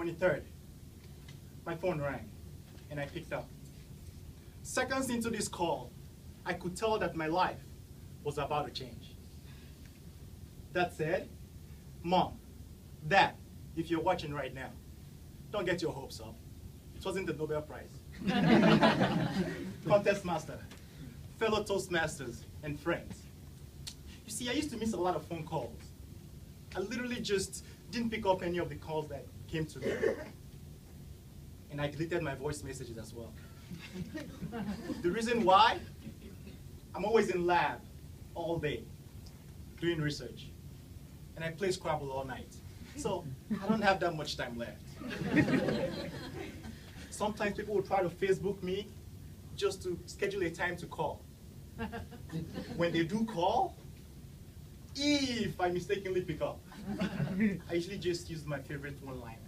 23rd, my phone rang, and I picked up. Seconds into this call, I could tell that my life was about to change. That said, Mom, Dad, if you're watching right now, don't get your hopes up. It wasn't the Nobel Prize. Toastmaster, fellow Toastmasters, and friends. You see, I used to miss a lot of phone calls. I literally just didn't pick up any of the calls that came to me. And I deleted my voice messages as well. The reason why? I'm always in lab all day doing research. And I play Scrabble all night. So I don't have that much time left. Sometimes people will try to Facebook me just to schedule a time to call. When they do call, if I mistakenly pick up, I usually just use my favorite one-liner.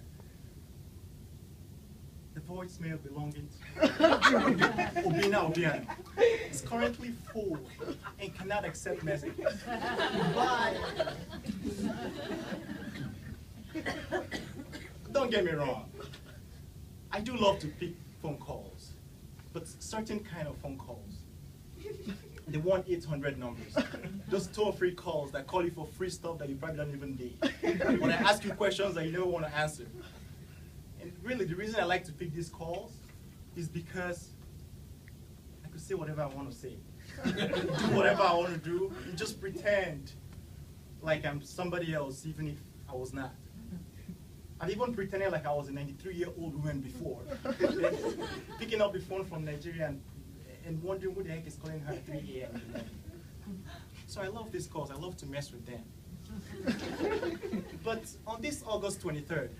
The voicemail belonging to Obina Obiano is currently full and cannot accept messages. Bye. Don't get me wrong. I do love to pick phone calls, but certain kind of phone calls. The 1-800 numbers. Those toll-free calls that call you for free stuff that you probably don't even need. When I ask you questions that you never want to answer. And really, the reason I like to pick these calls is because I could say whatever I want to say. Do whatever I want to do, and just pretend like I'm somebody else, even if I was not. I've even pretended like I was a 93-year-old woman before. Picking up the phone from Nigeria and wondering who the heck is calling her at 3 a.m. So I love these calls. I love to mess with them. But on this August 23rd,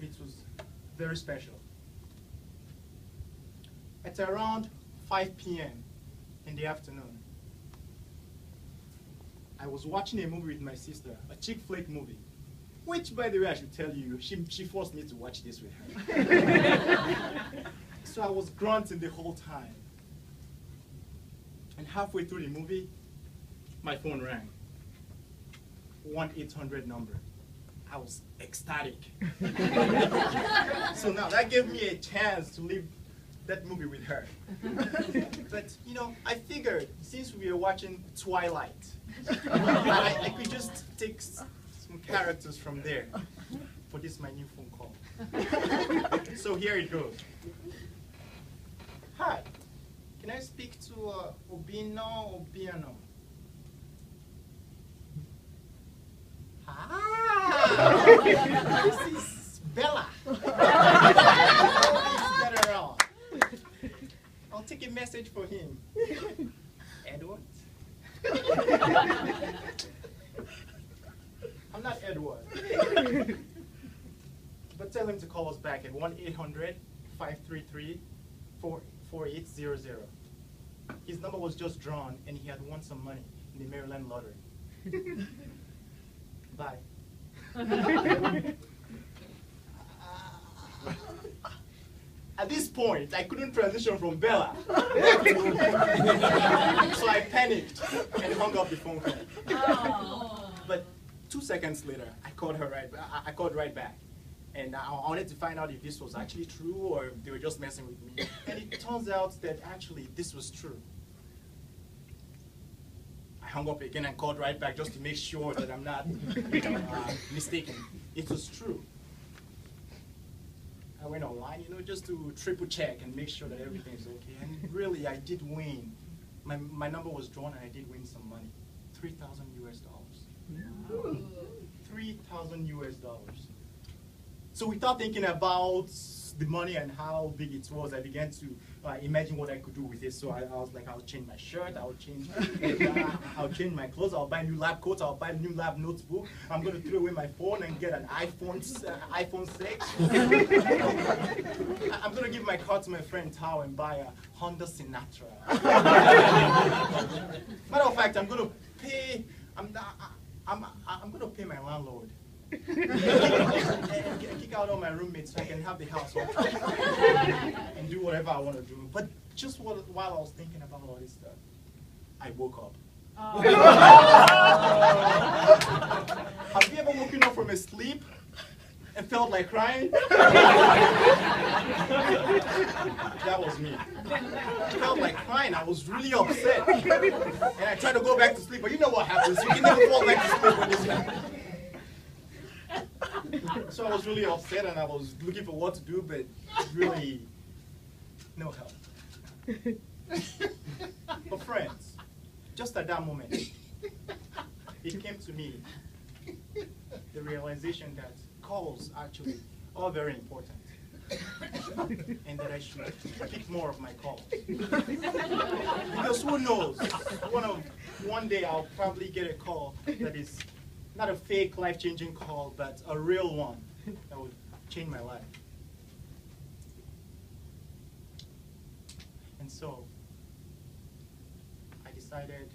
it was very special. At around 5 p.m. in the afternoon, I was watching a movie with my sister, a chick flick movie. Which, by the way, I should tell you, she forced me to watch this with her. So I was grunting the whole time. And halfway through the movie, my phone rang. 1-800 number. I was ecstatic. So now that gave me a chance to leave that movie with her. But, you know, I figured since we were watching Twilight, I could just take some characters from there for this my new phone call. So here it goes. Hi, can I speak to Obino Obiano? Ah, this is Bella. Better on. I'll take a message for him. Edward? I'm not Edward. But tell him to call us back at 1-800-533-4800. His number was just drawn and he had won some money in the Maryland lottery. Bye. At this point, I couldn't transition from Bella back to Obina. So I panicked and hung up the phone call. Oh. But 2 seconds later, I called right back. And I wanted to find out if this was actually true or if they were just messing with me. And it turns out that actually this was true. I hung up again and called right back just to make sure that I'm not mistaken. It was true. I went online, you know, just to triple check and make sure that everything's okay. And really, I did win. My number was drawn and I did win some money. $3,000 US. Wow. $3,000 US. So without thinking about the money and how big it was, I began to imagine what I could do with it. So I was like, I'll change my shirt, I'll change my clothes, I'll buy a new lab coat, I'll buy a new lab notebook. I'm going to throw away my phone and get an iPhone 6. I'm going to give my car to my friend Tao and buy a Honda Sinatra. Matter of fact, I'm going to pay my landlord. and kick out all my roommates so I can have the house and do whatever I want to do. But just while I was thinking about all this stuff, I woke up. Oh. Have you ever woken up from a sleep and felt like crying. That was me. I felt like crying. I was really upset. And I tried to go back to sleep, but you know what happens. You can never fall back to sleep when you sleep. So I was really upset and I was looking for what to do, but really no help. But friends, just at that moment, it came to me the realization that calls actually are very important. And that I should pick more of my calls. Because who knows, one day I'll probably get a call that is not a fake life-changing call, but a real one that would change my life. And so I decided,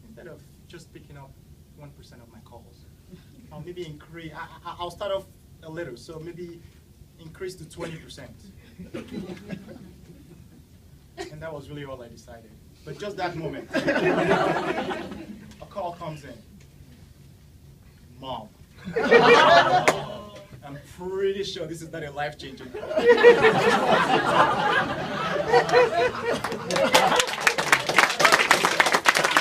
instead of just picking up 1% of my calls, I'll maybe increase, I'll start off a little, so maybe increase to 20%. And that was really all I decided. But just that moment, a call comes in. Mom. I'm pretty sure this is not a life-changing call.